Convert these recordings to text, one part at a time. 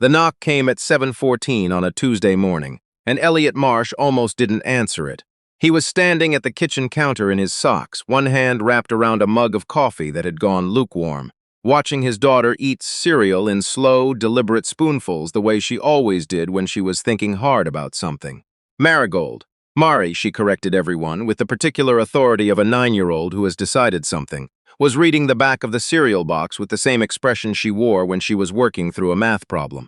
The knock came at 7:14 on a Tuesday morning, and Elliot Marsh almost didn't answer it. He was standing at the kitchen counter in his socks, one hand wrapped around a mug of coffee that had gone lukewarm, watching his daughter eat cereal in slow, deliberate spoonfuls the way she always did when she was thinking hard about something. Marigold. Mari, she corrected everyone, with the particular authority of a 9-year-old who has decided something, was reading the back of the cereal box with the same expression she wore when she was working through a math problem.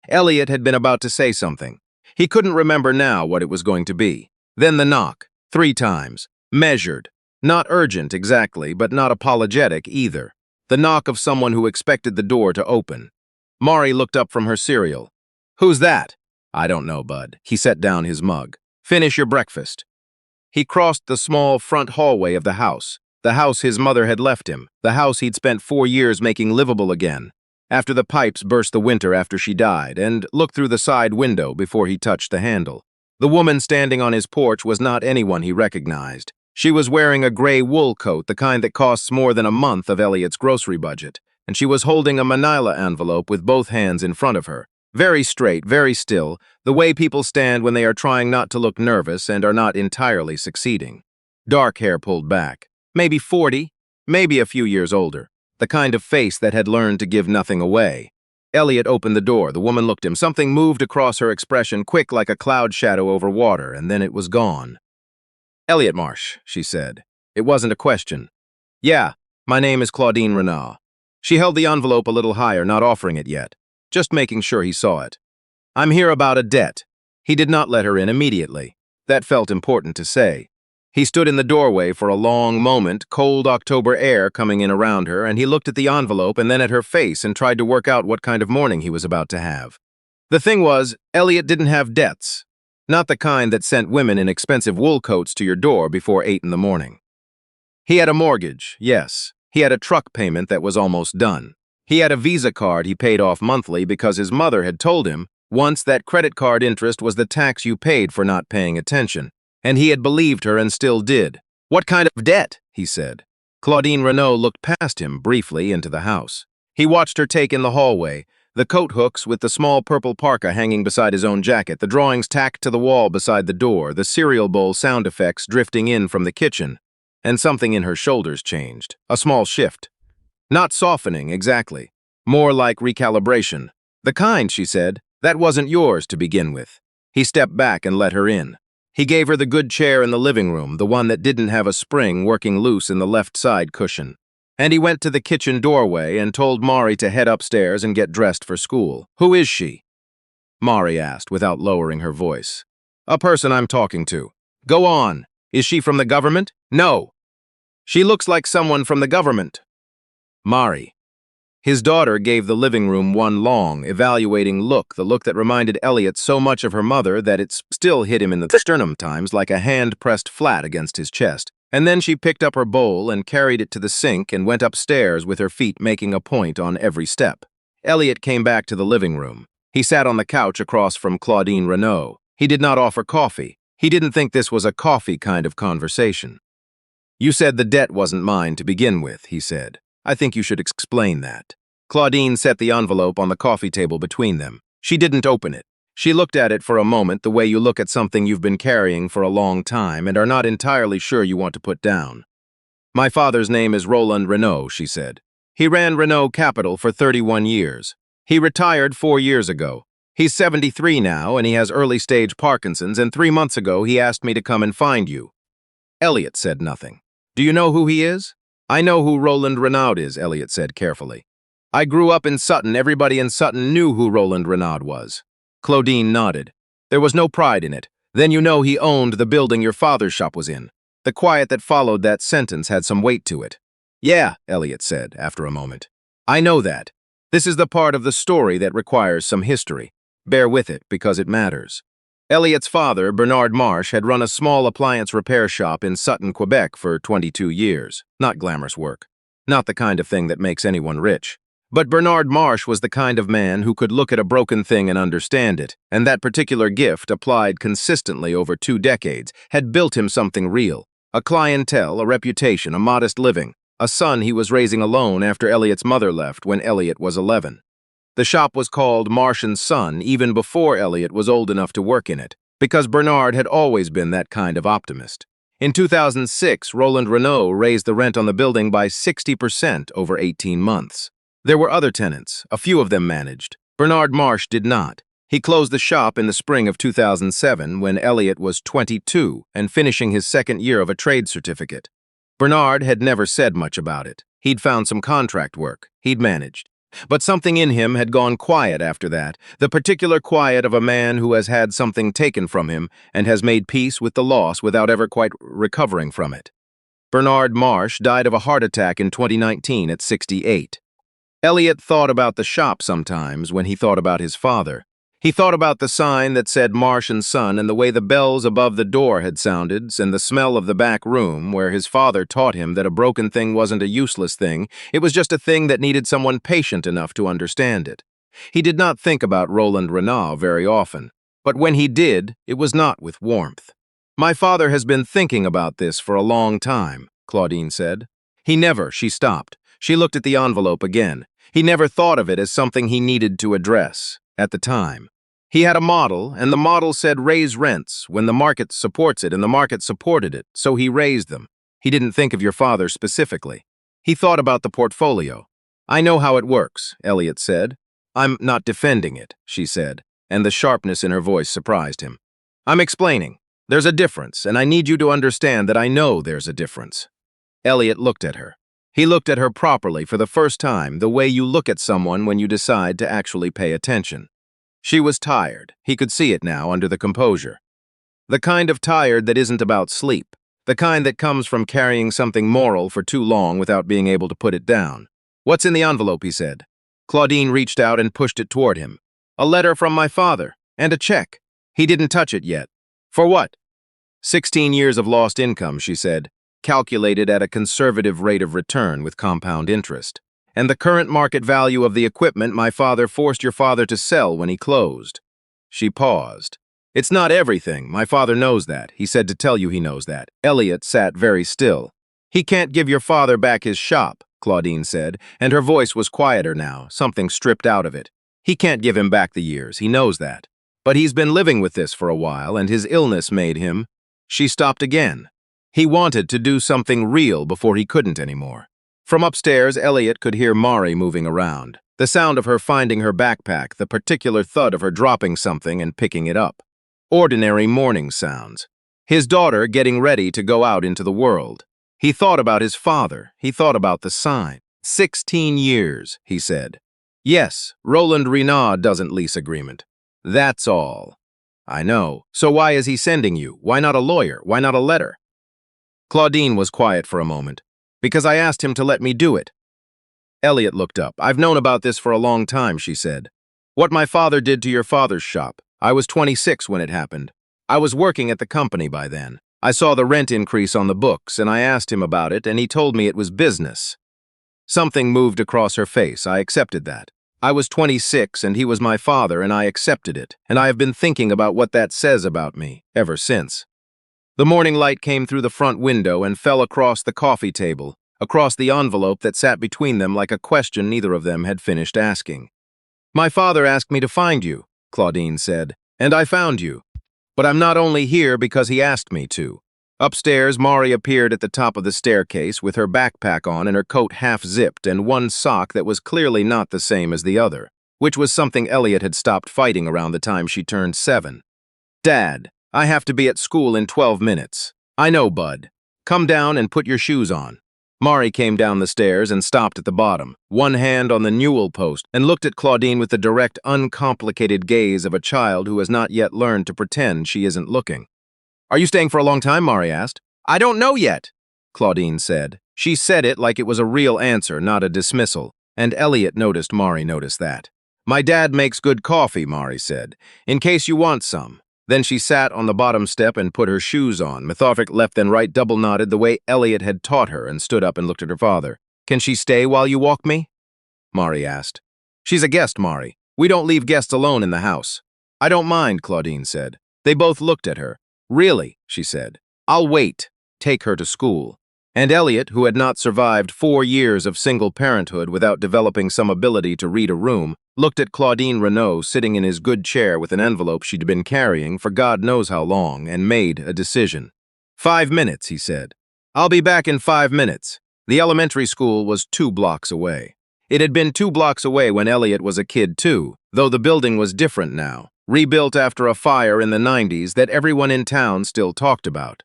Elliot had been about to say something. He couldn't remember now what it was going to be. Then the knock, 3 times, measured. Not urgent exactly, but not apologetic either. The knock of someone who expected the door to open. Mari looked up from her cereal. "Who's that?" "I don't know, bud." He set down his mug. "Finish your breakfast." He crossed the small front hallway of the house his mother had left him, the house he'd spent 4 years making livable again, after the pipes burst the winter after she died, and looked through the side window before he touched the handle. The woman standing on his porch was not anyone he recognized. She was wearing a gray wool coat, the kind that costs more than a month of Elliot's grocery budget, and she was holding a manila envelope with both hands in front of her. Very straight, very still, the way people stand when they are trying not to look nervous and are not entirely succeeding. Dark hair pulled back. Maybe 40, maybe a few years older. The kind of face that had learned to give nothing away. Elliot opened the door. The woman looked at him. Something moved across her expression, quick like a cloud shadow over water, and then it was gone. "Elliot Marsh," she said. It wasn't a question. "Yeah, my name is Claudine Renaud." She held the envelope a little higher, not offering it yet, just making sure he saw it. "I'm here about a debt." He did not let her in immediately. That felt important to say. He stood in the doorway for a long moment, cold October air coming in around her, and he looked at the envelope and then at her face and tried to work out what kind of morning he was about to have. The thing was, Elliot didn't have debts. Not the kind that sent women in expensive wool coats to your door before 8 in the morning. He had a mortgage, yes. He had a truck payment that was almost done. He had a Visa card he paid off monthly because his mother had told him once that credit card interest was the tax you paid for not paying attention. And he had believed her and still did. "What kind of debt?" he said. Claudine Renaud looked past him briefly into the house. He watched her take in the hallway, the coat hooks with the small purple parka hanging beside his own jacket, the drawings tacked to the wall beside the door, the cereal bowl sound effects drifting in from the kitchen. And something in her shoulders changed. A small shift. Not softening, exactly. More like recalibration. "The kind," she said, "that wasn't yours to begin with." He stepped back and let her in. He gave her the good chair in the living room, the one that didn't have a spring working loose in the left side cushion. And he went to the kitchen doorway and told Mari to head upstairs and get dressed for school. "Who is she?" Mari asked without lowering her voice. "A person I'm talking to." "Go on. Is she from the government?" "No." "She looks like someone from the government." Mari. His daughter gave the living room one long, evaluating look, the look that reminded Elliot so much of her mother that it still hit him in the sternum times like a hand pressed flat against his chest. And then she picked up her bowl and carried it to the sink and went upstairs with her feet making a point on every step. Elliot came back to the living room. He sat on the couch across from Claudine Renaud. He did not offer coffee. He didn't think this was a coffee kind of conversation. "You said the debt wasn't mine to begin with," he said. "I think you should explain that." Claudine set the envelope on the coffee table between them. She didn't open it. She looked at it for a moment the way you look at something you've been carrying for a long time and are not entirely sure you want to put down. "My father's name is Roland Renaud," she said. "He ran Renaud Capital for 31 years. He retired 4 years ago. He's 73 now and he has early-stage Parkinson's, and 3 months ago he asked me to come and find you." Elliot said nothing. "Do you know who he is?" "I know who Roland Renaud is," Elliot said carefully. "I grew up in Sutton. Everybody in Sutton knew who Roland Renaud was." Claudine nodded. There was no pride in it. "Then you know he owned the building your father's shop was in." The quiet that followed that sentence had some weight to it. "Yeah," Elliot said after a moment. "I know that. This is the part of the story that requires some history. Bear with it because it matters." Elliot's father, Bernard Marsh, had run a small appliance repair shop in Sutton, Quebec for 22 years. Not glamorous work. Not the kind of thing that makes anyone rich. But Bernard Marsh was the kind of man who could look at a broken thing and understand it, and that particular gift, applied consistently over 2 decades, had built him something real. A clientele, a reputation, a modest living, a son he was raising alone after Elliot's mother left when Elliot was 11. The shop was called Marsh & Son even before Elliot was old enough to work in it, because Bernard had always been that kind of optimist. In 2006, Roland Renaud raised the rent on the building by 60% over 18 months. There were other tenants, a few of them managed. Bernard Marsh did not. He closed the shop in the spring of 2007 when Elliot was 22 and finishing his second year of a trade certificate. Bernard had never said much about it. He'd found some contract work. He'd managed. But something in him had gone quiet after that, the particular quiet of a man who has had something taken from him and has made peace with the loss without ever quite recovering from it. Bernard Marsh died of a heart attack in 2019 at 68. Elliot thought about the shop sometimes when he thought about his father. He thought about the sign that said Marsh & Son and the way the bells above the door had sounded and the smell of the back room where his father taught him that a broken thing wasn't a useless thing, it was just a thing that needed someone patient enough to understand it. He did not think about Roland Renaud very often, but when he did, it was not with warmth. "My father has been thinking about this for a long time," Claudine said. She stopped. She looked at the envelope again. He never thought of it as something he needed to address. At the time. He had a model, and the model said raise rents when the market supports it, and the market supported it, so he raised them. He didn't think of your father specifically. He thought about the portfolio. "I know how it works," Elliot said. "I'm not defending it," she said, and the sharpness in her voice surprised him. "I'm explaining. There's a difference, and I need you to understand that I know there's a difference." Elliot looked at her. He looked at her properly for the first time, the way you look at someone when you decide to actually pay attention. She was tired. He could see it now under the composure. The kind of tired that isn't about sleep. The kind that comes from carrying something moral for too long without being able to put it down. "What's in the envelope?" he said. Claudine reached out and pushed it toward him. "A letter from my father, and a cheque." He didn't touch it yet. "For what?" 16 years of lost income, she said, calculated at a conservative rate of return with compound interest. "And the current market value of the equipment my father forced your father to sell when he closed." She paused. "It's not everything. My father knows that. He said to tell you he knows that." Elliot sat very still. "He can't give your father back his shop," Claudine said, and her voice was quieter now, something stripped out of it. "He can't give him back the years. He knows that. But he's been living with this for a while, and his illness made him—" She stopped again. He wanted to do something real before he couldn't anymore. From upstairs, Elliot could hear Mari moving around. The sound of her finding her backpack, the particular thud of her dropping something and picking it up. Ordinary morning sounds. His daughter getting ready to go out into the world. He thought about his father. He thought about the sign. 16 years, he said. "Yes, Roland Renaud doesn't lease agreement. That's all." "I know. So why is he sending you? Why not a lawyer? Why not a letter?" Claudine was quiet for a moment. "Because I asked him to let me do it." Elliot looked up. "I've known about this for a long time," she said. "What my father did to your father's shop. I was 26 when it happened. I was working at the company by then. I saw the rent increase on the books, and I asked him about it, and he told me it was business." Something moved across her face. "I accepted that. I was 26, and he was my father, and I accepted it, and I have been thinking about what that says about me ever since." The morning light came through the front window and fell across the coffee table, across the envelope that sat between them like a question neither of them had finished asking. "My father asked me to find you," Claudine said, "and I found you. But I'm not only here because he asked me to." Upstairs, Mari appeared at the top of the staircase with her backpack on and her coat half-zipped and one sock that was clearly not the same as the other, which was something Elliot had stopped fighting around the time she turned 7. "Dad, I have to be at school in 12 minutes. I know, bud. Come down and put your shoes on." Mari came down the stairs and stopped at the bottom, one hand on the newel post, and looked at Claudine with the direct, uncomplicated gaze of a child who has not yet learned to pretend she isn't looking. "Are you staying for a long time?" Mari asked. "I don't know yet," Claudine said. She said it like it was a real answer, not a dismissal, and Elliot noticed Mari noticed that. "My dad makes good coffee," Mari said, "in case you want some." Then she sat on the bottom step and put her shoes on, methodic left and right double-knotted the way Elliot had taught her, and stood up and looked at her father. "Can she stay while you walk me?" Mari asked. "She's a guest, Mari. We don't leave guests alone in the house." "I don't mind," Claudine said. They both looked at her. "Really," she said. "I'll wait. Take her to school." And Elliot, who had not survived 4 years of single parenthood without developing some ability to read a room, looked at Claudine Renaud sitting in his good chair with an envelope she'd been carrying for God knows how long, and made a decision. 5 minutes, he said. I'll be back in 5 minutes. The elementary school was 2 blocks away. It had been 2 blocks away when Elliot was a kid too, though the building was different now, rebuilt after a fire in the 90s that everyone in town still talked about.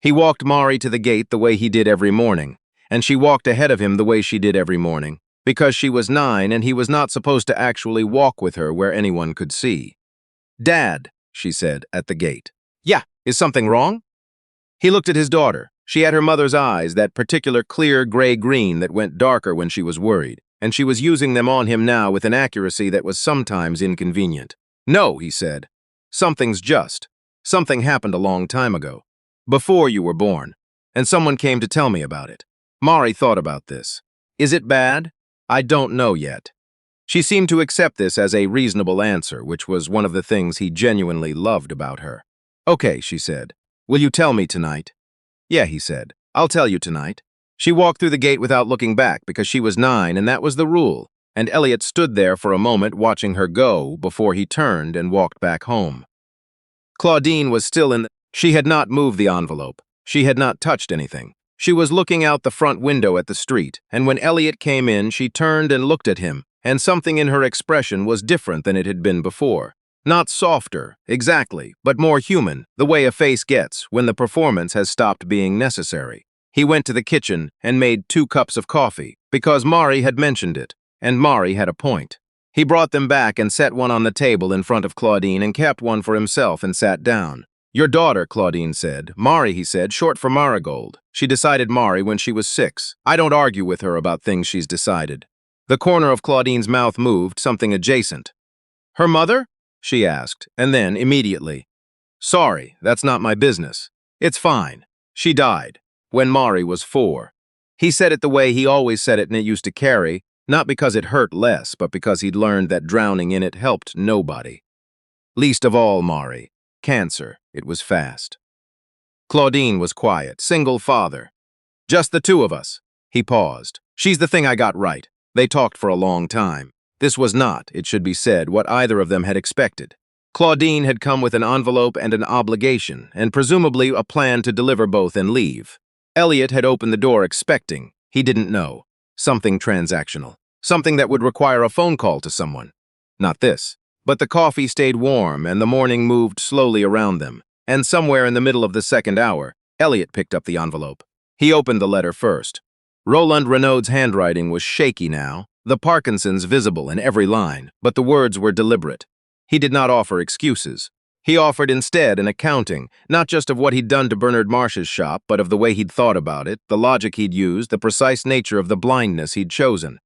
He walked Mari to the gate the way he did every morning, and she walked ahead of him the way she did every morning, because she was 9 and he was not supposed to actually walk with her where anyone could see. "Dad," she said at the gate. "Yeah, is something wrong?" He looked at his daughter. She had her mother's eyes, that particular clear gray-green that went darker when she was worried, and she was using them on him now with an accuracy that was sometimes inconvenient. "No," he said. "Something's just. Something happened a long time ago. Before you were born. And someone came to tell me about it. Mari thought about this. Is it bad? I don't know yet." She seemed to accept this as a reasonable answer, which was one of the things he genuinely loved about her. "Okay," she said. "Will you tell me tonight?" "Yeah," he said. "I'll tell you tonight." She walked through the gate without looking back because she was 9 and that was the rule, and Elliot stood there for a moment watching her go before he turned and walked back home. Claudine was still in the... She had not moved the envelope. She had not touched anything. She was looking out the front window at the street, and when Elliot came in, she turned and looked at him, and something in her expression was different than it had been before. Not softer, exactly, but more human, the way a face gets when the performance has stopped being necessary. He went to the kitchen and made 2 cups of coffee, because Mari had mentioned it, and Mari had a point. He brought them back and set one on the table in front of Claudine and kept one for himself and sat down. "Your daughter," Claudine said. "Mari," he said, short for Marigold. "She decided Mari when she was 6. I don't argue with her about things she's decided." The corner of Claudine's mouth moved, something adjacent. "Her mother?" she asked, and then, immediately, "Sorry, that's not my business. It's fine. She died. When Mari was 4. He said it the way he always said it and it used to carry, not because it hurt less, but because he'd learned that drowning in it helped nobody. Least of all Mari. Cancer. It was fast." Claudine was quiet. Single father. "Just the 2 of us." He paused. "She's the thing I got right." They talked for a long time. This was not, it should be said, what either of them had expected. Claudine had come with an envelope and an obligation, and presumably a plan to deliver both and leave. Elliot had opened the door expecting, he didn't know, something transactional. Something that would require a phone call to someone. Not this. But the coffee stayed warm and the morning moved slowly around them, and somewhere in the middle of the 2nd hour, Elliot picked up the envelope. He opened the letter first. Roland Renaud's handwriting was shaky now, the Parkinson's visible in every line, but the words were deliberate. He did not offer excuses. He offered instead an accounting, not just of what he'd done to Bernard Marsh's shop, but of the way he'd thought about it, the logic he'd used, the precise nature of the blindness he'd chosen.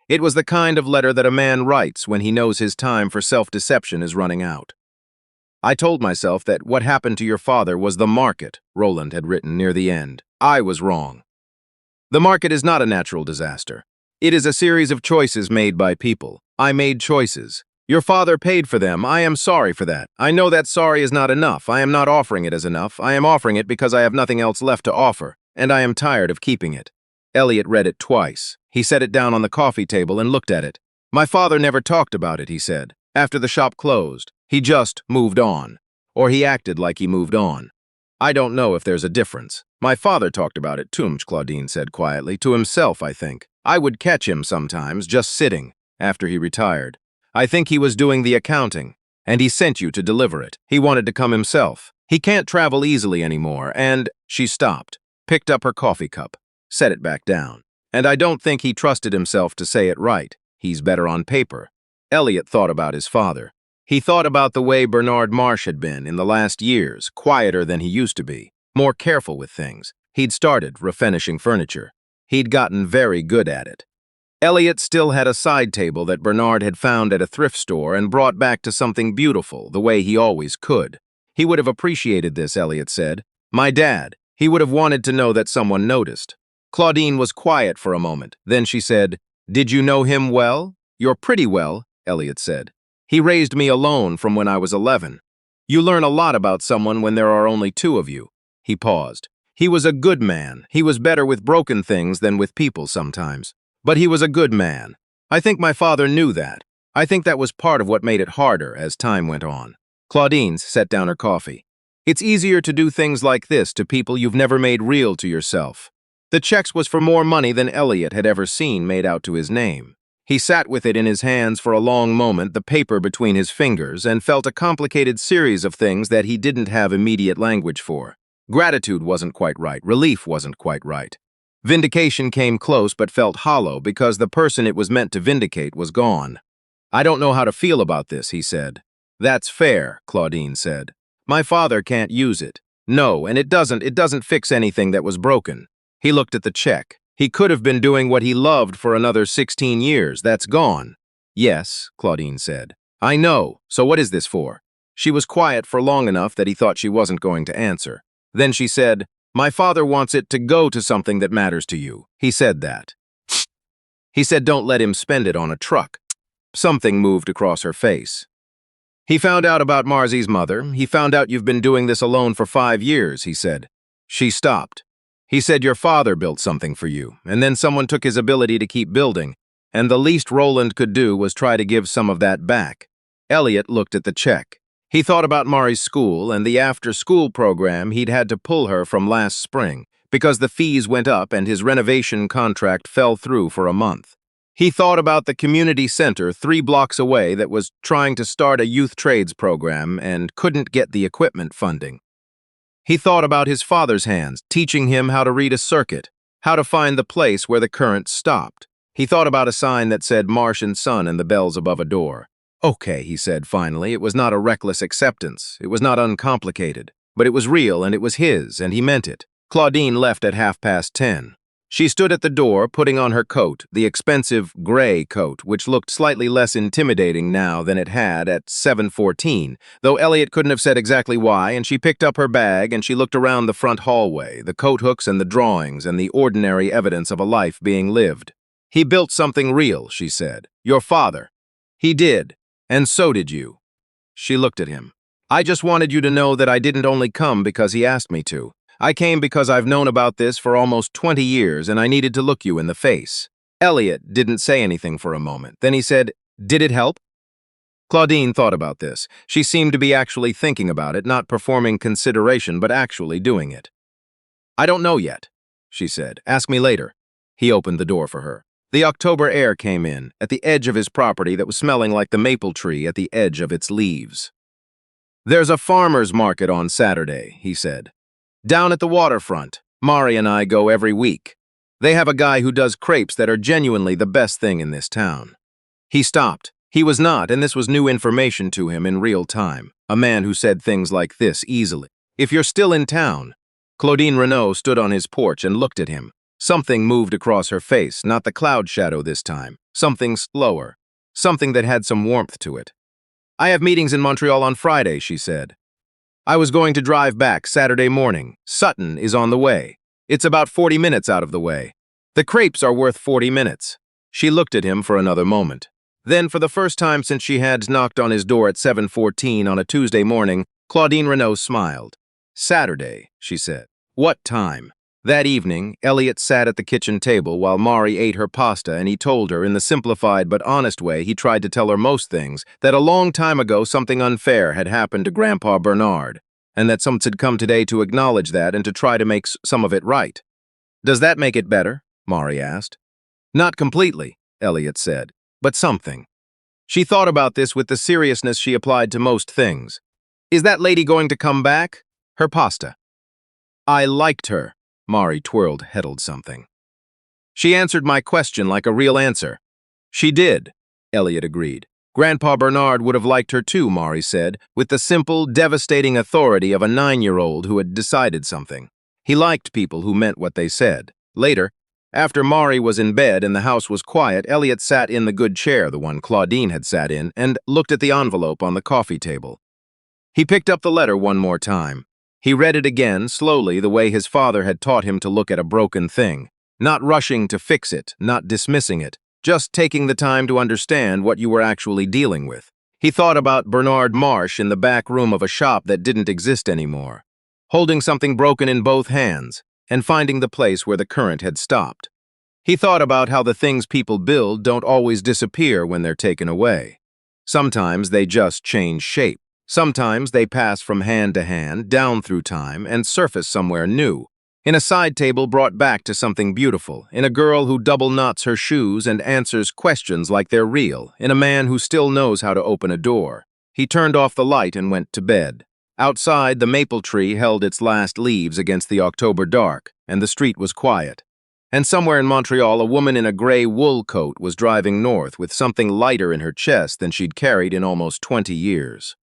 It was the kind of letter that a man writes when he knows his time for self-deception is running out. "I told myself that what happened to your father was the market," Roland had written near the end. "I was wrong. The market is not a natural disaster. It is a series of choices made by people. I made choices. Your father paid for them. I am sorry for that. I know that sorry is not enough. I am not offering it as enough. I am offering it because I have nothing else left to offer, and I am tired of keeping it." Elliot read it twice. He set it down on the coffee table and looked at it. "My father never talked about it," he said. "After the shop closed, he just moved on. Or he acted like he moved on. I don't know if there's a difference. My father talked about it too," Claudine said quietly. "To himself, I think. I would catch him sometimes, just sitting, after he retired. I think he was doing the accounting, and he sent you to deliver it. He wanted to come himself. He can't travel easily anymore, and..." She stopped, picked up her coffee cup, set it back down. "And I don't think he trusted himself to say it right. He's better on paper." Elliot thought about his father. He thought about the way Bernard Marsh had been in the last years, quieter than he used to be, more careful with things. He'd started refinishing furniture. He'd gotten very good at it. Elliot still had a side table that Bernard had found at a thrift store and brought back to something beautiful, the way he always could. He would have appreciated this, Elliot said. My dad. He would have wanted to know that someone noticed. Claudine was quiet for a moment. Then she said, "Did you know him well?" "You're pretty well," Elliot said. "He raised me alone from when I was 11. You learn a lot about someone when there are only 2 of you." He paused. "He was a good man. He was better with broken things than with people sometimes. But he was a good man. I think my father knew that. I think that was part of what made it harder as time went on. Claudine set down her coffee. It's easier to do things like this to people you've never made real to yourself. The checks was for more money than Elliot had ever seen made out to his name. He sat with it in his hands for a long moment, the paper between his fingers, and felt a complicated series of things that he didn't have immediate language for. Gratitude wasn't quite right. Relief wasn't quite right. Vindication came close but felt hollow because the person it was meant to vindicate was gone. I don't know how to feel about this, he said. That's fair, Claudine said. My father can't use it. No, and it doesn't fix anything that was broken. He looked at the check. He could have been doing what he loved for another 16 years. That's gone. Yes, Claudine said. I know. So what is this for? She was quiet for long enough that he thought she wasn't going to answer. Then she said, My father wants it to go to something that matters to you. He said that. He said don't let him spend it on a truck. Something moved across her face. He found out about Marzy's mother. He found out you've been doing this alone for 5 years, he said. She stopped. He said your father built something for you, and then someone took his ability to keep building, and the least Roland could do was try to give some of that back. Elliot looked at the check. He thought about Mari's school and the after-school program he'd had to pull her from last spring, because the fees went up and his renovation contract fell through for a month. He thought about the community center 3 blocks away that was trying to start a youth trades program and couldn't get the equipment funding. He thought about his father's hands, teaching him how to read a circuit, how to find the place where the current stopped. He thought about a sign that said Marsh and Son and the bells above a door. Okay, he said finally, it was not a reckless acceptance. It was not uncomplicated. But it was real and it was his, and he meant it. Claudine left at 10:30. She stood at the door, putting on her coat, the expensive gray coat, which looked slightly less intimidating now than it had at 7:14, though Elliot couldn't have said exactly why, and she picked up her bag and she looked around the front hallway, the coat hooks and the drawings and the ordinary evidence of a life being lived. He built something real, she said. Your father. He did, and so did you. She looked at him. I just wanted you to know that I didn't only come because he asked me to. I came because I've known about this for almost 20 years and I needed to look you in the face. Elliot didn't say anything for a moment. Then he said, Did it help? Claudine thought about this. She seemed to be actually thinking about it, not performing consideration, but actually doing it. I don't know yet, she said. Ask me later. He opened the door for her. The October air came in, at the edge of his property that was smelling like the maple tree at the edge of its leaves. There's a farmer's market on Saturday, he said. Down at the waterfront. Mari and I go every week. They have a guy who does crepes that are genuinely the best thing in this town. He stopped. He was not, and this was new information to him in real time, a man who said things like this easily. If you're still in town. Claudine Renaud stood on his porch and looked at him. Something moved across her face, not the cloud shadow this time. Something slower. Something that had some warmth to it. I have meetings in Montreal on Friday, she said. I was going to drive back Saturday morning. Sutton is on the way. It's about 40 minutes out of the way. The crepes are worth 40 minutes. She looked at him for another moment. Then, for the first time since she had knocked on his door at 7:14 on a Tuesday morning, Claudine Renaud smiled. Saturday, she said. What time? That evening, Elliot sat at the kitchen table while Mari ate her pasta, and he told her in the simplified but honest way he tried to tell her most things, that a long time ago something unfair had happened to Grandpa Bernard, and that someone had come today to acknowledge that and to try to make some of it right. Does that make it better? Mari asked. Not completely, Elliot said, but something. She thought about this with the seriousness she applied to most things. Is that lady going to come back? Her pasta. I liked her. Mari heddled something. She answered my question like a real answer. She did, Elliot agreed. Grandpa Bernard would have liked her too, Mari said, with the simple, devastating authority of a 9-year-old who had decided something. He liked people who meant what they said. Later, after Mari was in bed and the house was quiet, Elliot sat in the good chair, the one Claudine had sat in, and looked at the envelope on the coffee table. He picked up the letter one more time. He read it again, slowly, the way his father had taught him to look at a broken thing, not rushing to fix it, not dismissing it, just taking the time to understand what you were actually dealing with. He thought about Bernard Marsh in the back room of a shop that didn't exist anymore, holding something broken in both hands, and finding the place where the current had stopped. He thought about how the things people build don't always disappear when they're taken away. Sometimes they just change shape. Sometimes they pass from hand to hand, down through time, and surface somewhere new. In a side table brought back to something beautiful, in a girl who double knots her shoes and answers questions like they're real, in a man who still knows how to open a door. He turned off the light and went to bed. Outside, the maple tree held its last leaves against the October dark, and the street was quiet. And somewhere in Montreal, a woman in a gray wool coat was driving north with something lighter in her chest than she'd carried in almost 20 years.